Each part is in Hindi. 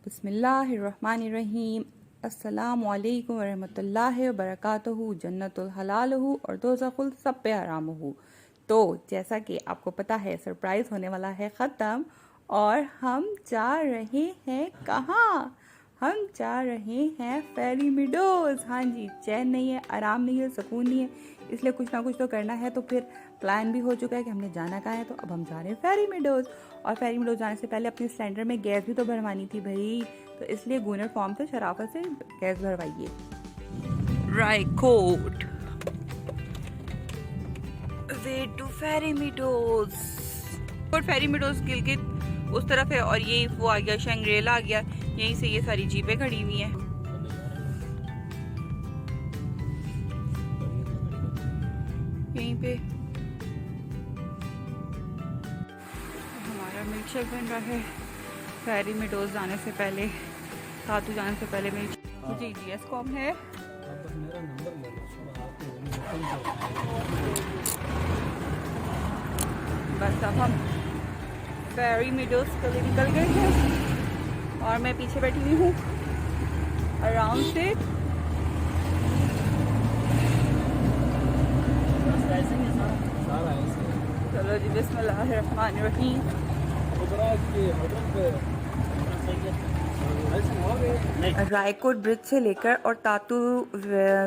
बिस्मिल्लाहिर्रहमानिर्रहीम। अस्सलामु अलैकुम वरहमतुल्लाहि वबरकातुहू। जन्नतुल हलालहू और दोज़खुल सब पे हरामहू। तो जैसा कि आपको पता है सरप्राइज़ होने वाला है ख़त्म और हम जा रहे हैं कहाँ? हम जा रहे हैं फेरी मीडोज़। हाँ जी, चैन नहीं है, आराम नहीं है, सुकून नहीं है, इसलिए कुछ ना कुछ तो करना है। तो फिर प्लान भी हो चुका है कि हमने जाना कहाँ है, तो अब हम जा रहे हैं फेरी मीडोज़। और फेरी मीडोज़ जाने से पहले अपने सिलेंडर में गैस भी तो भरवानी थी भाई, तो इसलिए गूनर फॉर्म से शराफत से गैस भरवाइए। Raikot way to Fairy Meadows. और फेरी मीडोज़ गिलगित उस तरफ है और ये वो आ गया शंग्रीला आ गया। यहीं से ये सारी जीपें खड़ी हुई हैं। यहीं पे हमारा मिल्क शेक बन रहा है फेरी मीडोज़ जाने से पहले, तातू जाने से पहले। मिल्क जी जी एस कॉम है। बस अब हम फेरी मीडोज़ के लिए निकल गए हैं और मैं पीछे बैठी हुई हूँ आराम से। चलो जी, बिस्मिल्लाहिर्रहमानिर्रहीम। रायकोट ब्रिज से लेकर और तातू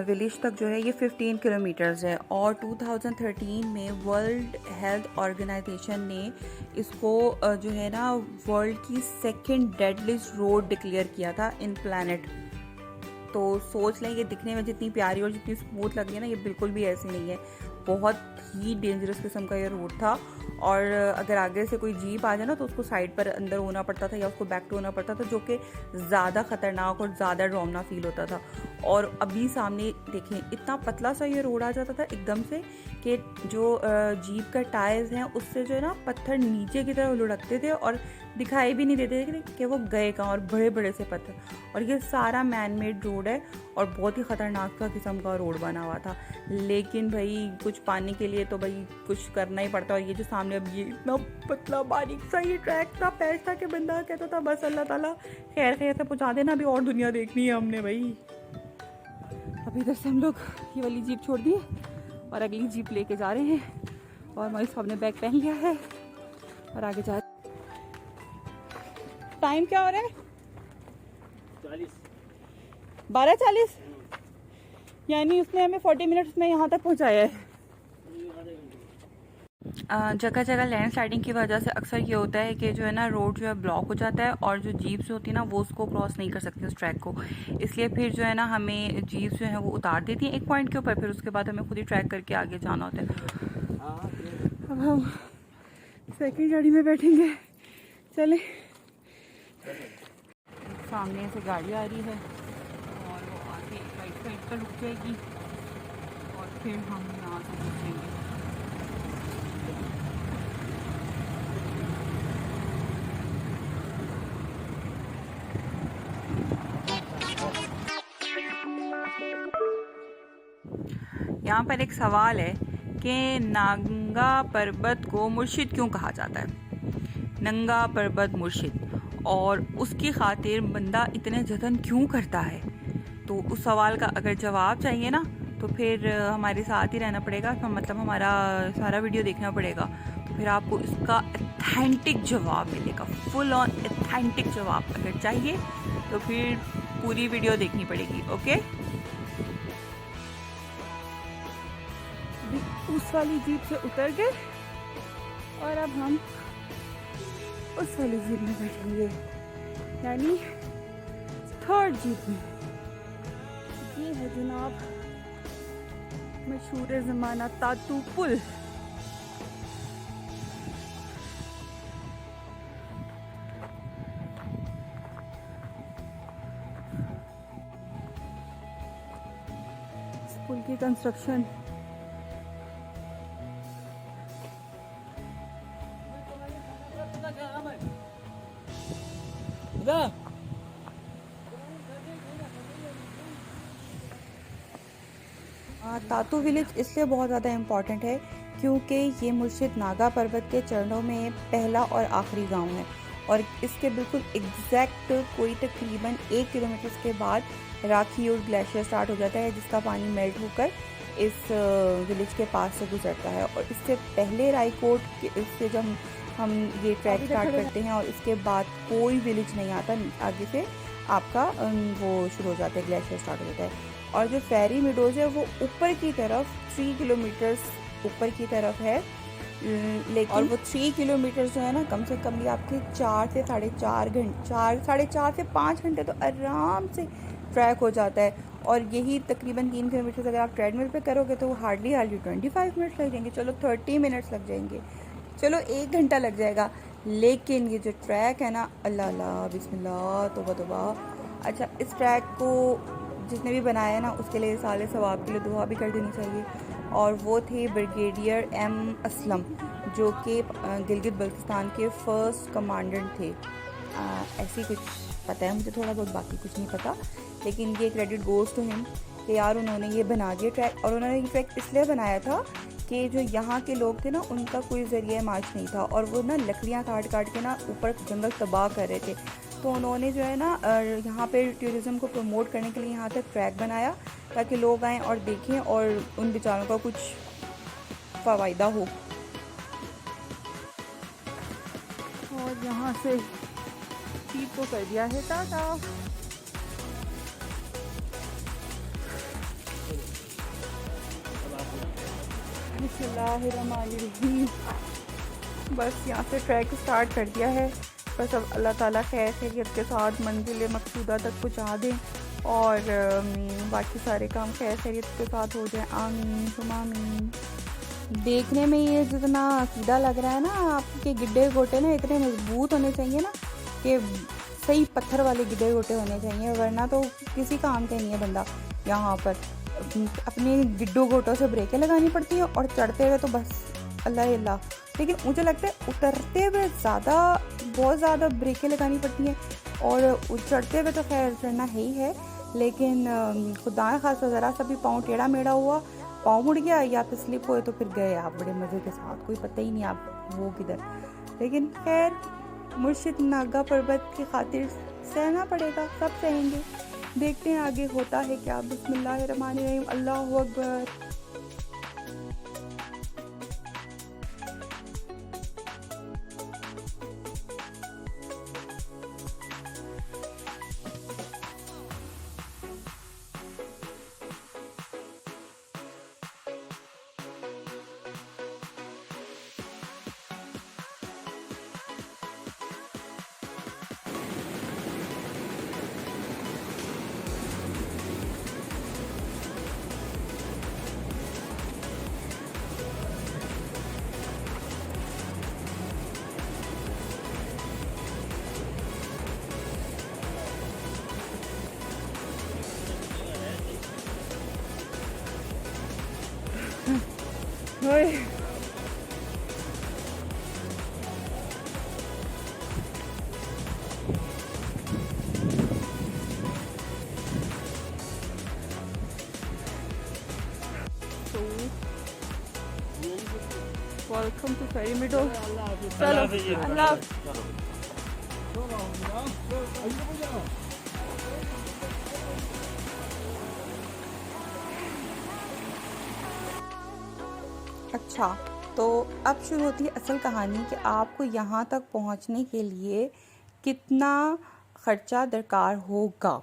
विलेज तक जो है ये 15 किलोमीटर्स है और 2013 में वर्ल्ड हेल्थ ऑर्गेनाइजेशन ने इसको जो है ना वर्ल्ड की सेकंड डेडलिस्ट रोड डिक्लेयर किया था इन प्लैनेट। तो सोच लें, ये दिखने में जितनी प्यारी और जितनी स्मूथ लग रही है ना, ये बिल्कुल भी ऐसी नहीं है। बहुत ही डेंजरस किस्म का ये रोड था और अगर आगे से कोई जीप आ जाए ना तो उसको साइड पर अंदर होना पड़ता था या उसको बैक टू होना पड़ता था, जो कि ज़्यादा ख़तरनाक और ज़्यादा डरावना फील होता था। और अभी सामने देखें, इतना पतला सा ये रोड आ जाता था एकदम से कि जो जीप का टायर्स हैं उससे जो है ना पत्थर नीचे की तरफ लुढ़कते थे और दिखाई भी नहीं देते थे कि वो गए कहाँ, और बड़े बड़े से पत्थर। और ये सारा मैन मेड रोड है और बहुत ही ख़तरनाक का किस्म का रोड बना हुआ था। लेकिन भाई कुछ पाने के लिए तो भाई कुछ करना ही पड़ता। और ये जो सामने अब ये इतना पतला बारीक सा ये ट्रैक था, पैच था कि बंदा कहता था बस अल्लाह ताला खैर खैर से पहुँचा देना, अभी और दुनिया देखनी है हमने भाई। अभी इधर से हम लोग ये वाली जीप छोड़ दी और अगली जीप लेके जा रहे हैं और हमारे साहब ने बैग पहन लिया है और आगे जा। टाइम क्या हो रहा है? 12:40। यानी उसने हमें 40 मिनट्स में यहाँ तक पहुँचाया है। जगह जगह लैंड स्लाइडिंग की वजह से अक्सर ये होता है कि जो है ना रोड जो है ब्लॉक हो जाता है और जो जीप्स होती है ना वो उसको क्रॉस नहीं कर सकती उस ट्रैक को। इसलिए फिर जो है ना हमें जीप्स जो है वो उतार देती हैं एक पॉइंट के ऊपर, फिर उसके बाद हमें खुद ही ट्रैक करके आगे जाना होता है। अब हम सेकंड गाड़ी में बैठेंगे। चले, सामने से गाड़ी आ रही है और वो आगे राइट साइड पर रुक जाएगी और फिर हम यहाँ से घुसेंगे। यहाँ पर एक सवाल है कि नंगा पर्वत को मुर्शिद क्यों कहा जाता है? नंगा पर्वत मुर्शिद, और उसकी खातिर बंदा इतने जतन क्यों करता है? तो उस सवाल का अगर जवाब चाहिए ना तो फिर हमारे साथ ही रहना पड़ेगा, तो मतलब हमारा सारा वीडियो देखना पड़ेगा। तो फिर आपको इसका ऑथेंटिक जवाब मिलेगा, फुल ऑन ऑथेंटिक जवाब अगर चाहिए तो फिर पूरी वीडियो देखनी पड़ेगी। ओके, उस वाली जीप से उतर गए और अब हम उस वाली जीप में बैठेंगे, यानी थर्ड जीप में। ये है जनाब मशहूर ज़माना तातू पुल। इस पुल की कंस्ट्रक्शन तातू विलेज इसलिए बहुत ज़्यादा इम्पॉर्टेंट है क्योंकि ये मुर्शिद नागा पर्वत के चरणों में पहला और आखिरी गांव है और इसके बिल्कुल एग्जैक्ट कोई तकरीबन 1 किलोमीटर के बाद राखी और ग्लेशियर स्टार्ट हो जाता है, जिसका पानी मेल्ट होकर इस विलेज के पास से गुजरता है। और इससे पहले रायकोट के इससे जब हम ये ट्रैक स्टार्ट करते हैं और इसके बाद कोई विलेज नहीं आता, आगे से आपका वो शुरू हो जाता है, ग्लेशियर स्टार्ट हो जाता है। और जो फेरी मीडोज है वो ऊपर की तरफ 3 किलोमीटर्स ऊपर की तरफ है, लेकिन और वो 3 किलोमीटर जो है ना, कम से कम भी आपके 4 से साढ़े 4 घंटे, 4 से 5 घंटे तो आराम से ट्रैक हो जाता है। और यही तकरीबन 3 किलोमीटर अगर आप ट्रेडमिल पे करोगे तो हार्डली 25 मिनट्स लग जाएंगे, चलो 30 मिनट्स लग जाएंगे, चलो 1 घंटा लग जाएगा। लेकिन ये जो ट्रैक है ना, अल्लाह अल्लाह बिस्मिल्लाह तौबा तौबा। अच्छा, इस ट्रैक को जिसने भी बनाया है ना, उसके लिए साले सवाब के लिए दुआ भी कर देनी चाहिए। और वो थे ब्रिगेडियर एम असलम, जो कि गिलगित बल्तिस्तान के फर्स्ट कमांडेंट थे। ऐसी कुछ पता है मुझे थोड़ा बहुत, बाकी कुछ नहीं पता, लेकिन ये क्रेडिट गोज़ टू हिम कि यार उन्होंने ये बना दिया ट्रैक। और उन्होंने ये ट्रैक इसलिए बनाया था कि जो यहाँ के लोग थे ना, उनका कोई ज़रिया मार्च नहीं था, और वो ना लकड़ियाँ काट काट के ना ऊपर जंगल तबाह कर रहे थे। तो उन्होंने जो है ना यहाँ पे टूरिज़्म को प्रमोट करने के लिए यहाँ तक ट्रैक बनाया, ताकि लोग आएँ और देखें और उन बेचारों का कुछ फ़ायदा हो। और यहाँ से चीज़ को कर दिया है टाटा। बिस्मिल्लाहिर्रहमानिर्रहीम। बस यहाँ से ट्रैक स्टार्ट कर दिया है। बस अब अल्लाह ताला खैर खैरियत के साथ मंजिल मकसूदा तक पहुँचा दें, और बाकी सारे काम खैर खैरियत के साथ हो जाए, आमीन सुम आमीन। देखने में ये जितना सीधा लग रहा है ना, आपके गिड्ढे गोटे ना इतने मजबूत होने चाहिए ना, कि सही पत्थर वाले गिड्ढे गोटे होने चाहिए, वरना तो किसी काम का नहीं है बंदा। यहाँ पर अपने गिड्ढों गोटों से ब्रेकें लगानी पड़ती हैं, और चढ़ते हुए तो बस अल्लाह अल्लाह। लेकिन मुझे लगता है उतरते हुए बहुत ज़्यादा ब्रेकें लगानी पड़ती हैं, और चढ़ते हुए तो खैर चढ़ना है ही है, लेकिन खुदा खासा ज़रा सा भी पाँव टेढ़ा मेढ़ा हुआ, पाँव मुड़ गया या फिर स्लिप हुए, तो फिर गए आप बड़े मज़े के साथ, कोई पता ही नहीं आप वो किधर। लेकिन खैर मुर्शिद नागा पर्वत की खातिर सहना पड़ेगा, सब सहेंगे। देखते हैं आगे होता है क्या। बिस्मिल्लाहिर्रहमानिर्रहीम, अल्लाहु अकबर। Welcome to Fairy Meadow. चलो अल्लाह। अच्छा, तो अब शुरू होती है असल कहानी कि आपको यहाँ तक पहुँचने के लिए कितना ख़र्चा दरकार होगा।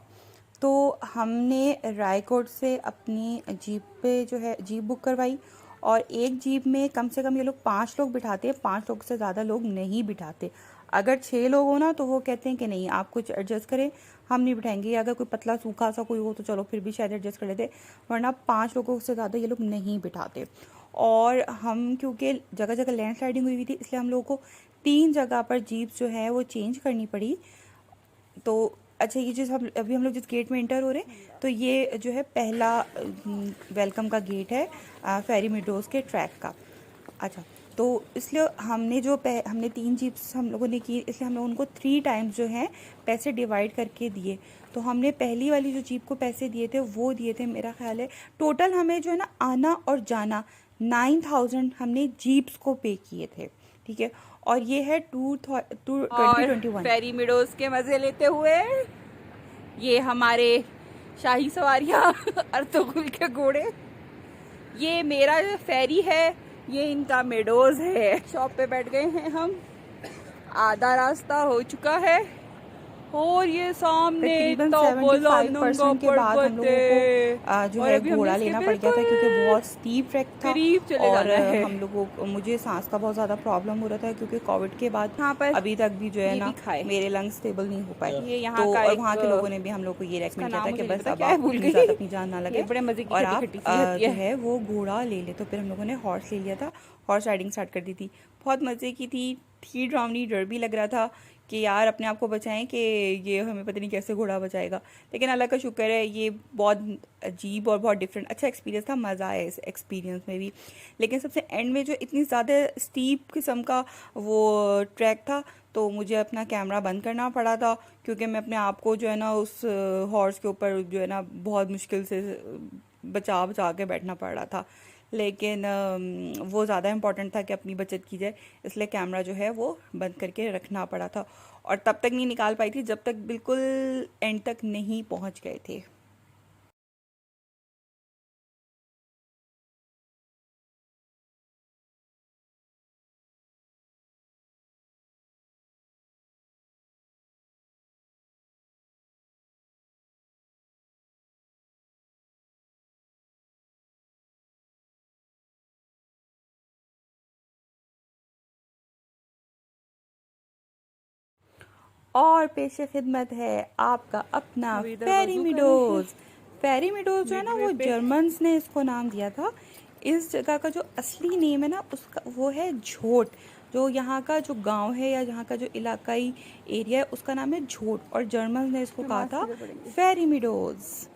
तो हमने रायकोट से अपनी जीप पे जो है जीप बुक करवाई, और एक जीप में कम से कम ये लोग 5 लोग बिठाते हैं, 5 लोग से ज़्यादा लोग नहीं बिठाते। अगर 6 लोग हो ना तो वो कहते हैं कि नहीं आप कुछ एडजस्ट करें, हम नहीं बिठाएंगे। अगर कोई पतला सूखा सा कोई हो तो चलो फिर भी शायद एडजस्ट कर लेते, वरना 5 लोगों से ज़्यादा ये लोग नहीं बिठाते। और हम क्योंकि जगह जगह लैंडस्लाइडिंग हुई थी, इसलिए हम लोगों को 3 जगह पर जीप जो है वो चेंज करनी पड़ी। तो अच्छा, ये चीज़ हम लोग जिस गेट में इंटर हो रहे हैं, तो ये जो है पहला वेलकम का गेट है फेरी मीडोज़ के ट्रैक का। अच्छा, तो इसलिए हमने 3 जीप्स हम लोगों ने की, इसलिए हम लोग उनको 3 टाइम्स जो हैं पैसे डिवाइड करके दिए। तो हमने पहली वाली जो जीप को पैसे दिए थे वो दिए थे, मेरा ख्याल है टोटल हमें जो है ना आना और जाना 9000 हमने जीप्स को पे किए थे, ठीक है। और ये है और 2021। फेरी मिडोज के मजे लेते हुए ये हमारे शाही सवारियाँ अर्तुगरुल के घोड़े, ये मेरा फेरी है, ये इनका मेडोज है। शॉप पे बैठ गए हैं हम, आधा रास्ता हो चुका है और ये सामने तकरीबन बोला नंगा 75% के बाद हम पर्वत लोगों को है जो और है अभी हमने घोड़ा इसके लेना पड़ गया था, क्योंकि बिल्कुल बहुत स्टीप ट्रैक था। करीब चले और जाना है। हम लोगों को, मुझे सांस का बहुत ज़्यादा प्रॉब्लम हो रहा था, क्योंकि कोविड के बाद यहाँ पर अभी तक भी जो है ये ना भी खाए, मेरे लंग्स स्टेबल नहीं हो पाए। ये यहाँ तो का और एक, वहाँ के लोगों ने भी हम लोग को ये इसका रेकमेंड किया नाम था कि मुझे नहीं बस पता अब क्या है, आप भूल इतनी ज़्यादा अपनी गई। जान ना ये लगे बड़े मजे की और खट्टी आप खट्टी सी होती जो है। है वो घोड़ा ले ले। तो फिर हम लोगों ने हॉर्स ले लिया था, हॉर्स राइडिंग स्टार्ट कर दी थी। बहुत मज़े की थी ड्रावनी, डर भी लग रहा था कि यार अपने आप को बचाएं कि ये हमें पता नहीं कैसे घोड़ा बचाएगा। लेकिन अल्लाह का शुक्र है, ये बहुत अजीब और बहुत डिफरेंट अच्छा एक्सपीरियंस था, मज़ा आया इस एक्सपीरियंस में भी। लेकिन सबसे एंड में जो इतनी ज़्यादा स्टीप किस्म का वो ट्रैक था, तो मुझे अपना कैमरा बंद करना पड़ा था, क्योंकि मैं अपने आप को जो है ना उस हॉर्स के ऊपर जो है ना बहुत मुश्किल से बचा बचा के बैठना पड़ रहा था। लेकिन वो ज़्यादा इम्पोर्टेंट था कि अपनी बचत की जाए, इसलिए कैमरा जो है वो बंद करके रखना पड़ा था। और तब तक नहीं निकाल पाई थी जब तक बिल्कुल एंड तक नहीं पहुंच गए थे। और पेश खिदमत है आपका अपना अभी इधर फेरी वजू कर रहे हैं मिडोज। फेरी मिडोज जो है ना मिडवे वो पे। जर्मन्स ने इसको नाम दिया था। इस जगह का जो असली नेम है ना उसका वो है झोट। जो यहाँ का जो गांव है या यहाँ का जो इलाकाई एरिया है उसका नाम है झोट, और जर्मन्स ने इसको कहा नमाज था किधर पढ़ेंगे? फेरी मिडोज।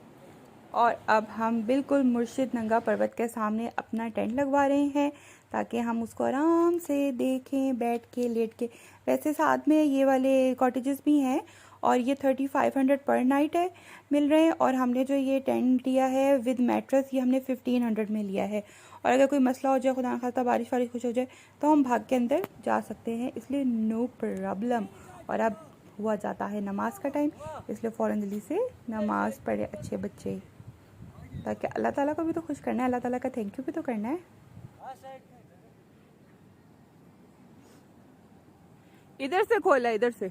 और अब हम बिल्कुल मुर्शिद नंगा पर्वत के सामने अपना टेंट लगवा रहे हैं, ताकि हम उसको आराम से देखें, बैठ के, लेट के। वैसे साथ में ये वाले कॉटेजेस भी हैं, और ये 3500 पर नाइट है मिल रहे हैं। और हमने जो ये टेंट लिया है विद मैट्रेस, ये हमने 1500 में लिया है। और अगर कोई मसला हो जाए, खुदा न खास्ता बारिश वारिश कुछ हो जाए, तो हम भाग के अंदर जा सकते हैं, इसलिए नो प्रॉब्लम। और अब हुआ जाता है नमाज का टाइम, इसलिए फ़ौरन जल्दी से नमाज पढ़े अच्छे बच्चे, ताकि अल्लाह ताला को भी तो खुश करना है, अल्लाह ताला का थैंक यू भी तो करना है। इधर से खोला, इधर से।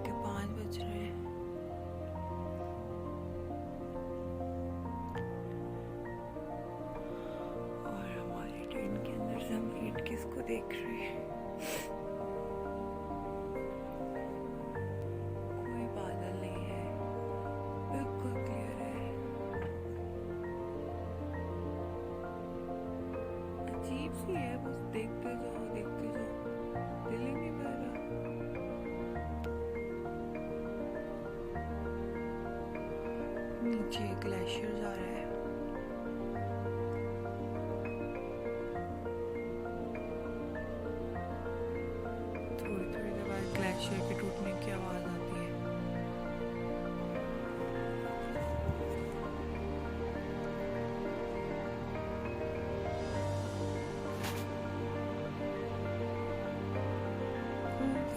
के 5 बज रहे हैं। और हमारे टेंट के अंदर से हम लेट के इसको देख रहे हैं। कोई बादल नहीं है, बिल्कुल क्लियर है। अजीब सी है, बस देखते जाओ देखते जाओ, दिल ही नहीं कर रहा। नीचे ग्लेशियर जा रहा है। थोड़ी थोड़ी देर बाद ग्लेशियर के टूटने की आवाज़ आती है।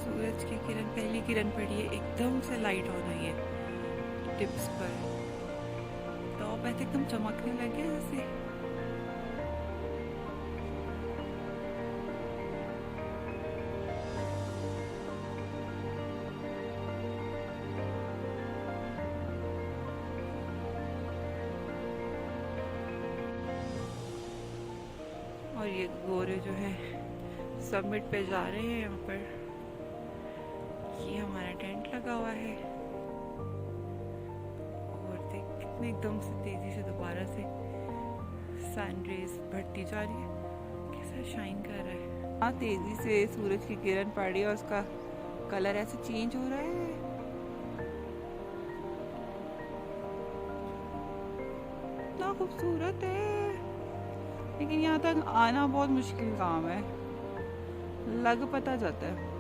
सूरज की किरण, पहली किरण पड़ी है, एकदम से लाइट ऑन हुई है टिप्स पर, तो अब ऐसे एकदम चमकने लगे जैसे। ये गोरे जो है समिट पे जा रहे हैं। यहाँ पर ये हमारा टेंट लगा हुआ है और देख कितने एकदम से तेजी से दोबारा से सन रेज बढ़ती जा रही है, कैसा शाइन कर रहा है। हाँ, तेजी से सूरज की किरण पड़ रही है और उसका कलर ऐसे चेंज हो रहा है। इतना खूबसूरत है, लेकिन यहाँ तक आना बहुत मुश्किल काम है, लग पता जाता है।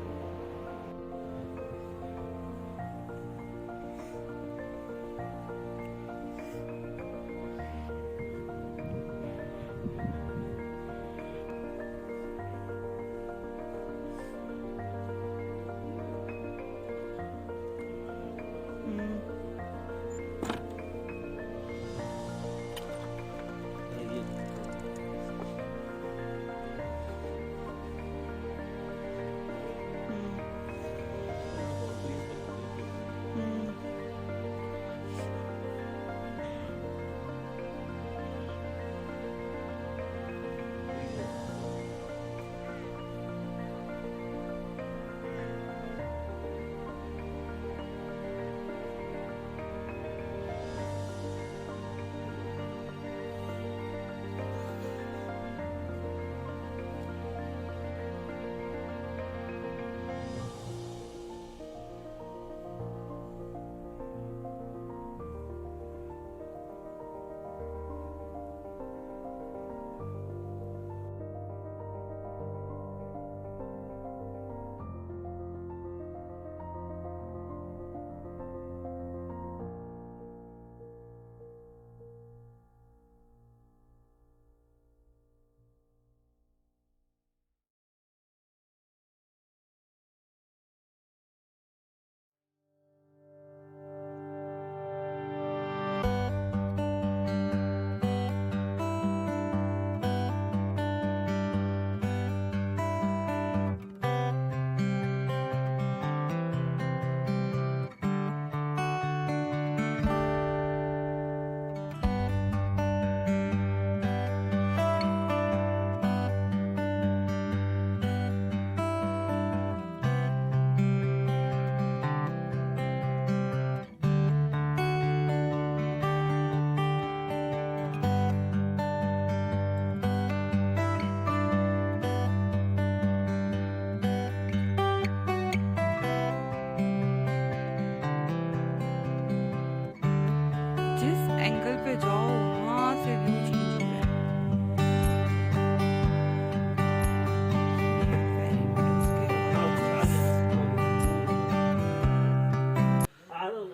एंगल पे जाओ वहां से व्यू चेंज हो रहा है।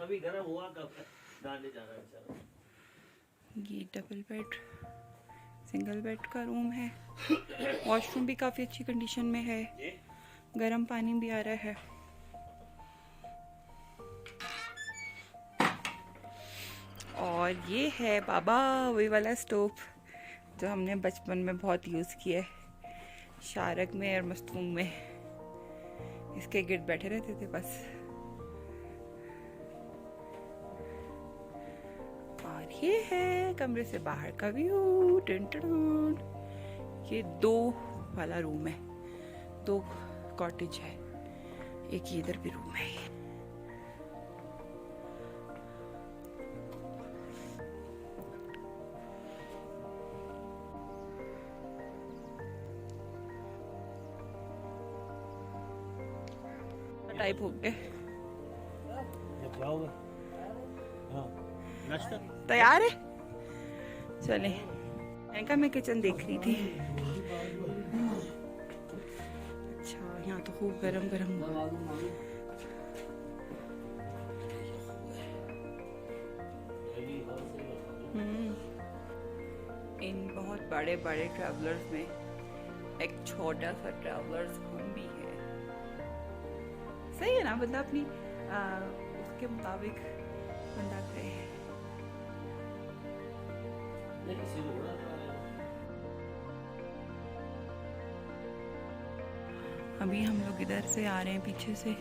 अभी गर्म हुआ कब डालने जाना है। ये डबल बेड सिंगल बेड का रूम है। वॉशरूम भी काफ़ी अच्छी कंडीशन में है, गर्म पानी भी आ रहा है। और ये है बाबा वही वाला स्टोव जो हमने बचपन में बहुत यूज़ किया है, शारक में और मस्तूम में। इसके गिर्द बैठे रहते थे बस। और ये है कमरे से बाहर का व्यू। ये 2 वाला रूम है, 2 कॉटेज है, एक इधर भी रूम है। टाइप हो गए। तैयार है, चले। इनका मैं किचन देख रही थी। अच्छा, यहाँ तो खूब गरम गरम। इन बहुत बड़े बड़े ट्रैवलर्स में एक छोटा सा ट्रैवलर्स होम भी है। सही है ना, बंदा अपनी उसके मुताबिक बंदा करे। अभी हम लोग इधर से आ रहे हैं पीछे से,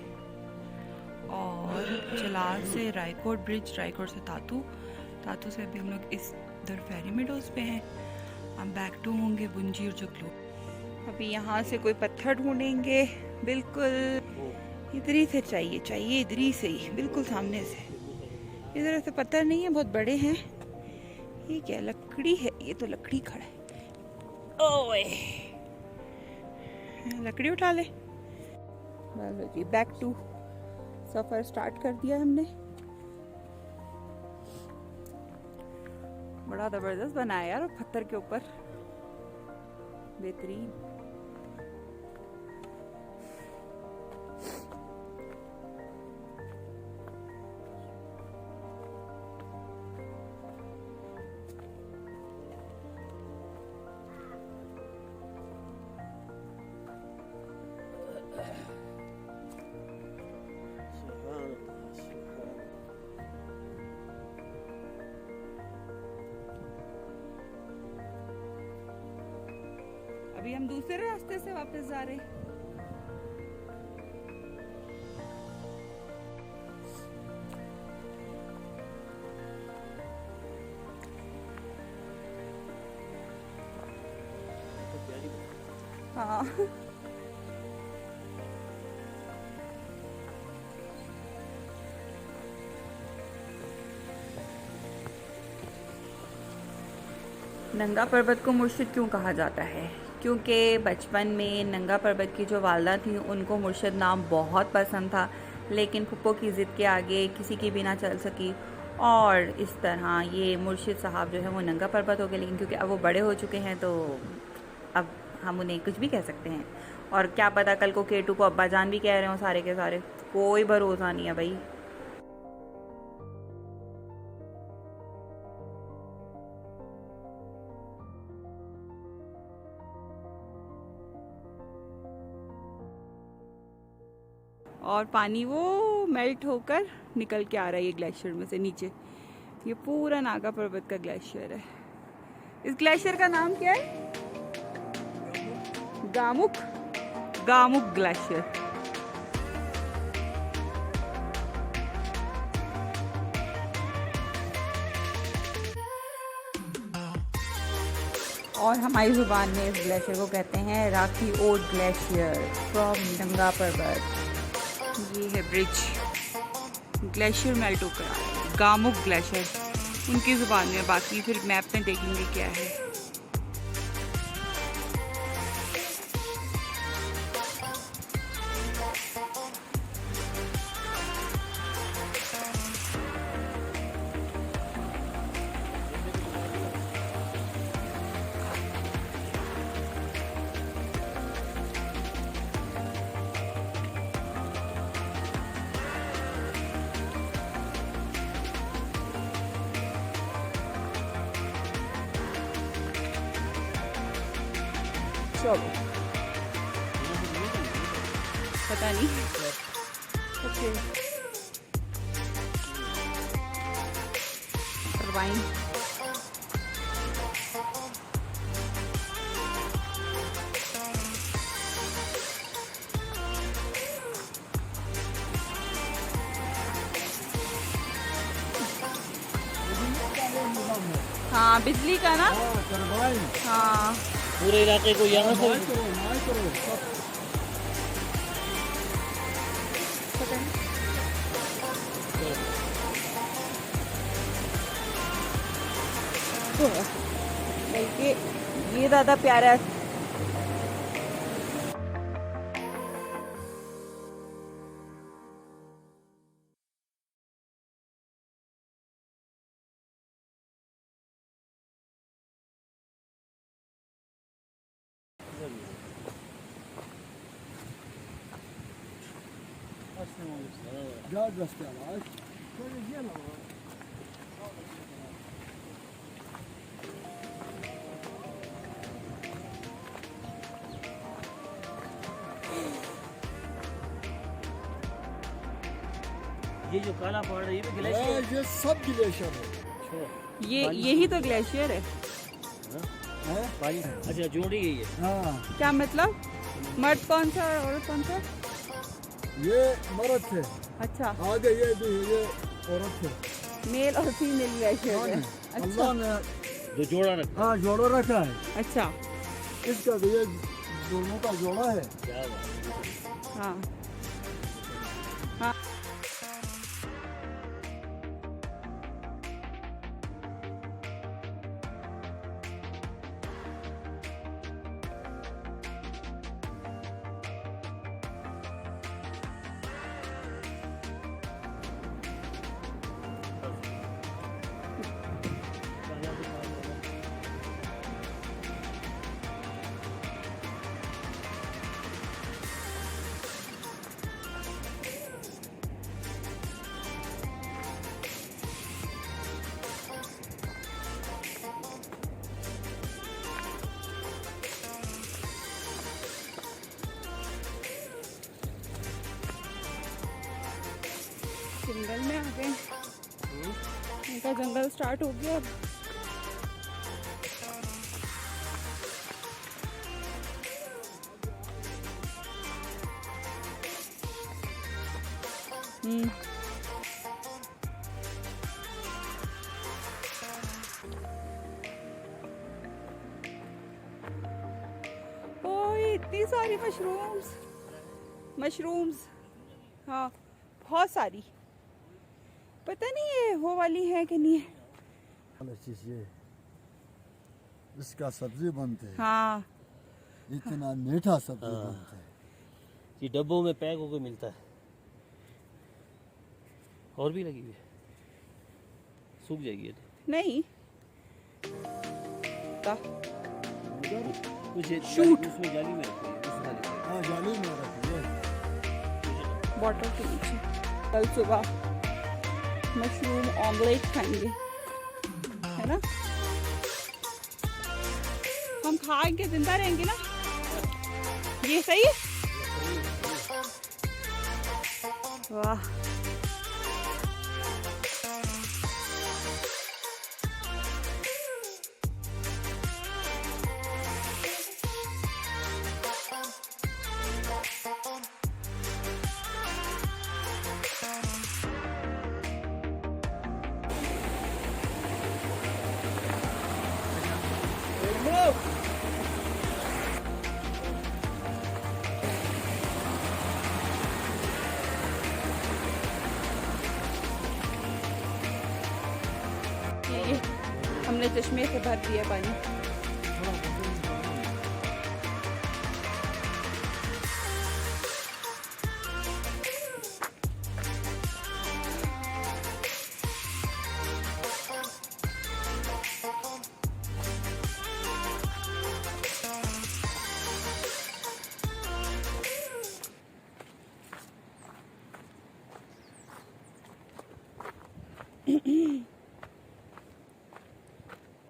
और जलाल से रायकोट ब्रिज, रायकोट से तातू, तातू से अभी हम लोग इस इधर फेरी मेडोज पे हैं। हम बैक टू होंगे बुंजी और जुगलू। अभी यहाँ से कोई पत्थर ढूंढेंगे। बिल्कुल इधर ही से चाहिए इधर ही से ही, बिल्कुल सामने से। इधर से पत्थर नहीं है, बहुत बड़े हैं। ये क्या लकड़ी है? ये तो लकड़ी खड़ा है। ओए लकड़ी उठा ले। चलो जी, बैक टू सफर स्टार्ट कर दिया हमने। बड़ा जबरदस्त बनाया यार पत्थर के ऊपर, बेहतरीन। अभी हम दूसरे रास्ते से वापस जा रहे हैं। हाँ नंगा पर्वत को मुर्शिद क्यों कहा जाता है? क्योंकि बचपन में नंगा पर्वत की जो वालदा थी उनको मुर्शिद नाम बहुत पसंद था, लेकिन फुप्पो की ज़िद के आगे किसी की भी ना चल सकी और इस तरह ये मुर्शिद साहब जो है वो नंगा पर्वत हो गए। लेकिन क्योंकि अब वो बड़े हो चुके हैं तो अब हम उन्हें कुछ भी कह सकते हैं। और क्या पता कल को केटू को अब्बा जान भी कह रहे हो सारे के सारे, कोई भरोसा नहीं है भाई। और पानी वो मेल्ट होकर निकल के आ रहा है ये ग्लेशियर में से नीचे। ये पूरा नागा पर्वत का ग्लेशियर है। इस ग्लेशियर का नाम क्या है? गामुक ग्लेशियर। और हमारी जुबान में इस ग्लेशियर को कहते हैं राखी ओड ग्लेशियर फ्रॉम नंगा पर्वत। ये है ब्रिज, ग्लेशियर मेल्ट होकर आ रहा है, गामुक ग्लेशियर उनकी जुबान में। बाकी फिर मैप में देखेंगे क्या है। चलो पता नहीं। Okay turbine. हाँ बिजली का ना। हाँ पूरे इलाके को यहाँ से ये ज़्यादा प्यारा है। ये जो काला पहाड़ है ये भी ग्लेशियर ये सब ग्लेशियर है। ये यही तो ग्लेशियर है। पानी अच्छा जोड़ी है ये। हाँ क्या मतलब? मर्द कौन सा और औरत कौन सा? ये मर्द थे, अच्छा आगे ये भी ये औरत थे। मेल और फीमेल ग्लेशियर है। अल्लाह अच्छा ने जो जोड़ा रखा। हाँ जोड़ा रखा है। अच्छा इसका भी ये दोनों का जोड़ा है। क्या बात है। हाँ हाँ। जंगल में आ गए। इनका जंगल स्टार्ट हो गया अब। ओए इतनी सारी मशरूम्स। हाँ बहुत सारी। पता नहीं ये वो वाली है कि नहीं है। चीज ये इसका सब्जी बनते है। हाँ इतना मीठा सब्जी हाँ। बनता है। ये डब्बों में पैक होकर मिलता है। और भी लगी हुई है, सूख जाएगी ये तो। नहीं कुछ शूट। उसमें जाली में रखी है, उस वाली से। हाँ जाली में रखी है। बॉटल के नीचे। कल सुबह मशरूम ऑमलेट खाएंगे, है ना। हम खाएंगे जिंदा रहेंगे ना। ये सही है। वाह ये हमने चश्मे से भर दिया पानी।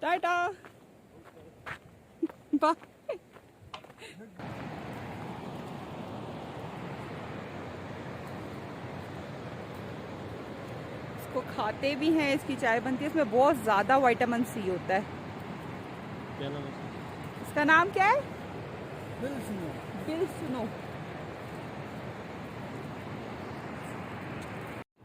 Tata bye. इसको खाते भी हैं, इसकी चाय बनती है। इसमें बहुत ज़्यादा विटामिन सी होता है। क्या नाम है? इसका नाम क्या है? बिल सुनो।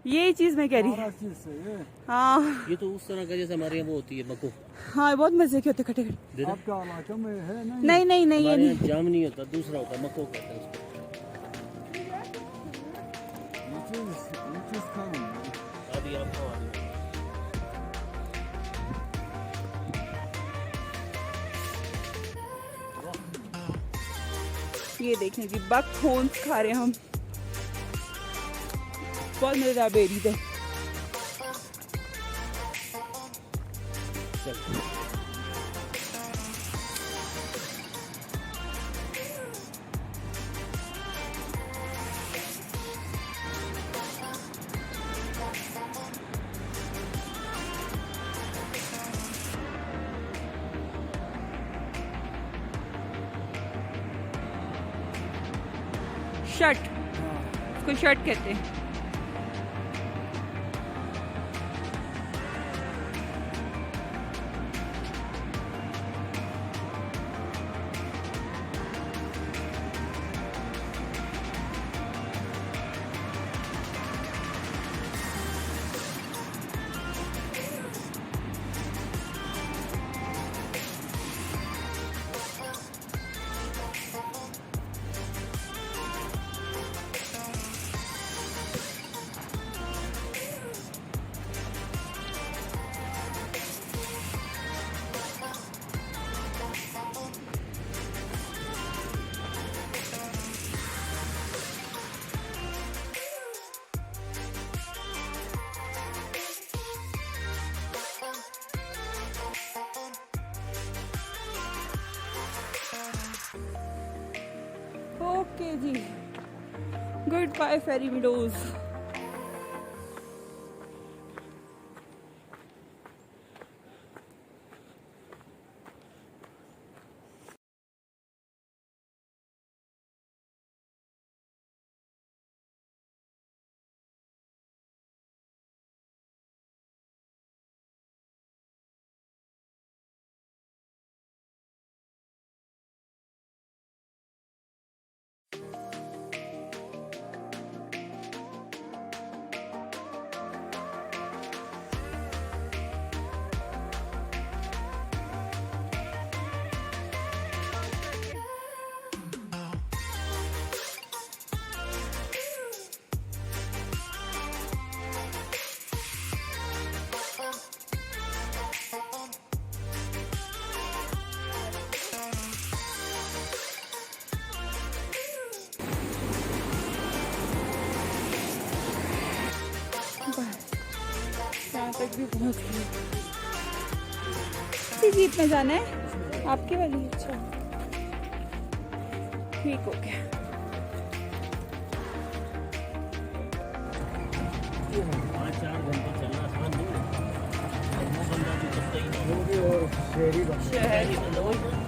ये चीज़ मैं कह रही हूँ। चीज से ये हाँ ये तो उस तरह का जैसे हमारे यहाँ वो होती है मको। हाँ बहुत मजे के होते खट्टे खट्टे। दे दे। आपका इलाका में है नहीं नहीं नहीं ये हमारे नहीं। यहाँ जाम नहीं होता, दूसरा होता है, मको कहते हैं उसको। ये चीज खाओ। आदि आप खाओ, आदि। ये देखें जी बक होन्स खा रहे हैं हम। बहुत मजेदार बेरीज है। चल। शर्ट, इसको शर्ट कहते हैं। ओके जी, गुड बाय फेरी मीडोज। यहाँ तक भी पहुँच गए। किसी जीप में जाना है आपकी वाली? अच्छा, ठीक हो गया। 5-4 घंटे चलना आसान नहीं है। और वो बंदा भी करता ही नहीं। शहरी बंदा वही ना।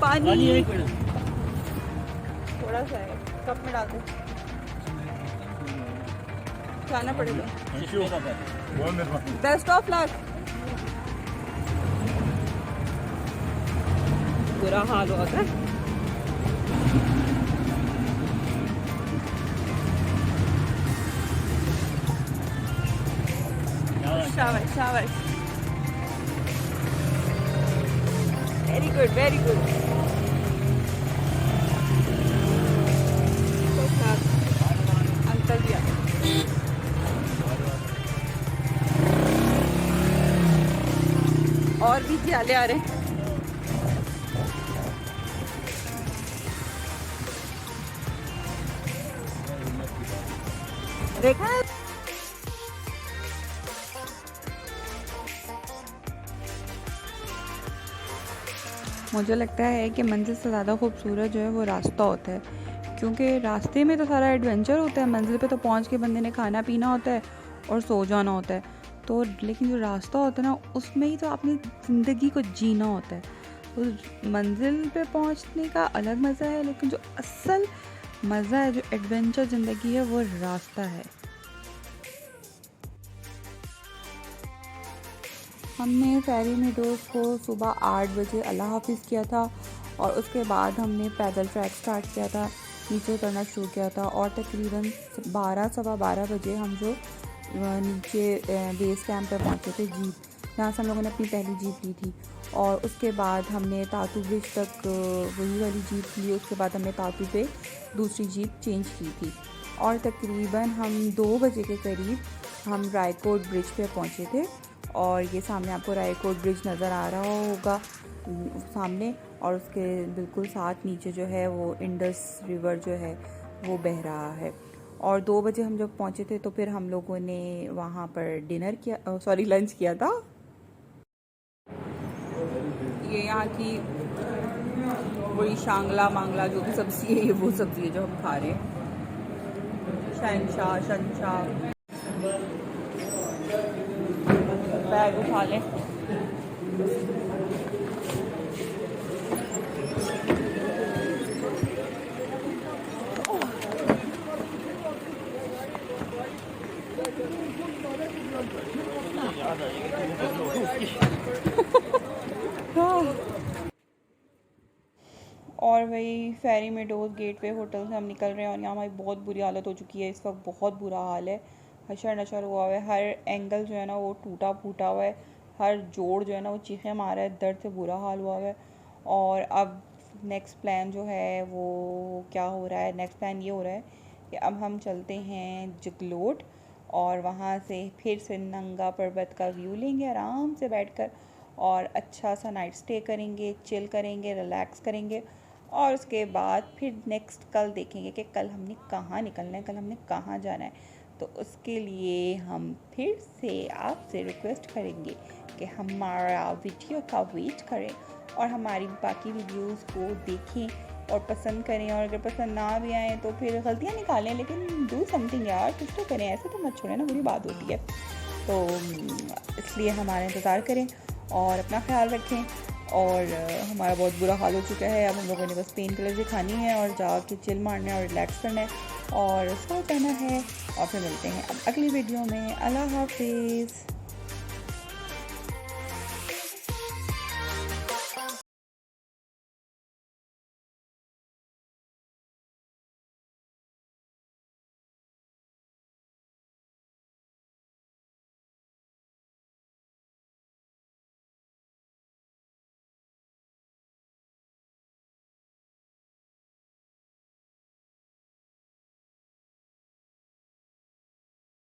पानी एक मिनट। थोड़ा सा है, कप में डाल दो, जाना पड़ेगा। Best of luck. बुरा हाल हुआ था। शाबाश शाबाश, very good very good. Uncle ji और भी जियाले आ रहे हैं। देखा है? मुझे लगता है कि मंजिल से ज़्यादा खूबसूरत जो है वो रास्ता होता है, क्योंकि रास्ते में तो सारा एडवेंचर होता है, मंजिल पे तो पहुंच के बंदे ने खाना पीना होता है और सो जाना होता है। तो लेकिन जो रास्ता होता है ना, उसमें ही तो अपनी ज़िंदगी को जीना होता है। उस मंजिल पे पहुंचने का अलग मज़ा है, लेकिन जो असल मज़ा है, जो एडवेंचर ज़िंदगी है, वो रास्ता है। हमने फेरी मीडोज़ को सुबह 8 बजे अल्लाह हाफिज़ किया था और उसके बाद हमने पैदल ट्रैक स्टार्ट किया था, नीचे उतरना शुरू किया था और तकरीबन 12 सवा 12 बजे हम जो नीचे बेस कैंप पे पहुंचे थे, जीप जहाँ से हम लोगों ने अपनी पहली जीप ली थी। और उसके बाद हमने तातू ब्रिज तक वही वाली जीप ली। उसके बाद हमने तातू पे दूसरी जीप चेंज की थी और तकरीबन हम 2 बजे के करीब हम रायकोट ब्रिज पे पहुंचे थे। और ये सामने आपको रायकोट ब्रिज नज़र आ रहा होगा सामने, और उसके बिल्कुल साथ नीचे जो है वो इंडस रिवर जो है वो बह रहा है। और 2 बजे हम जब पहुंचे थे तो फिर हम लोगों ने वहाँ पर डिनर किया, सॉरी लंच किया था। ये यहाँ की वही शांगला मांगला जो भी सब्ज़ी है, ये वो सब्ज़ी है जो हम खा रहे हैं। शहनशाह शहनशाह बैग उठा लें। और वही फेरी मीडोज़ गेटवे होटल से हम निकल रहे हैं और यहाँ हमारी बहुत बुरी हालत हो चुकी है। इस वक्त बहुत बुरा हाल है, हशर नशर हुआ हुआ है, हर एंगल जो है ना वो टूटा फूटा हुआ है, हर जोड़ जो है ना वो चीखें मारा है, दर्द से बुरा हाल हुआ हुआ है। और अब नेक्स्ट प्लान जो है वो क्या हो रहा है, नेक्स्ट प्लान ये हो रहा है कि अब हम चलते हैं जगलोट और वहाँ से फिर से नंगा पर्वत का व्यू लेंगे आराम से बैठकर और अच्छा सा नाइट स्टे करेंगे, चिल करेंगे, रिलैक्स करेंगे। और उसके बाद फिर नेक्स्ट कल देखेंगे कि कल हमने कहाँ निकलना है, कल हमने कहाँ जाना है। तो उसके लिए हम फिर से आपसे रिक्वेस्ट करेंगे कि हमारा वीडियो का वेट करें और हमारी बाकी वीडियोस को देखें और पसंद करें। और अगर पसंद ना भी आए तो फिर गलतियाँ निकालें, लेकिन डू समथिंग यार, कुछ तो करें, ऐसे तो मत छोड़ें ना, बुरी बात होती है। तो इसलिए हमारा इंतज़ार करें और अपना ख्याल रखें। और हमारा बहुत बुरा हाल हो चुका है, अब हम लोगों ने बस पेन किलर भी खानी है और जाके चिल मारना है और रिलैक्स करना है और सो जाना है। और फिर मिलते हैं अब अगली वीडियो में। अल्लाह हाफिज़।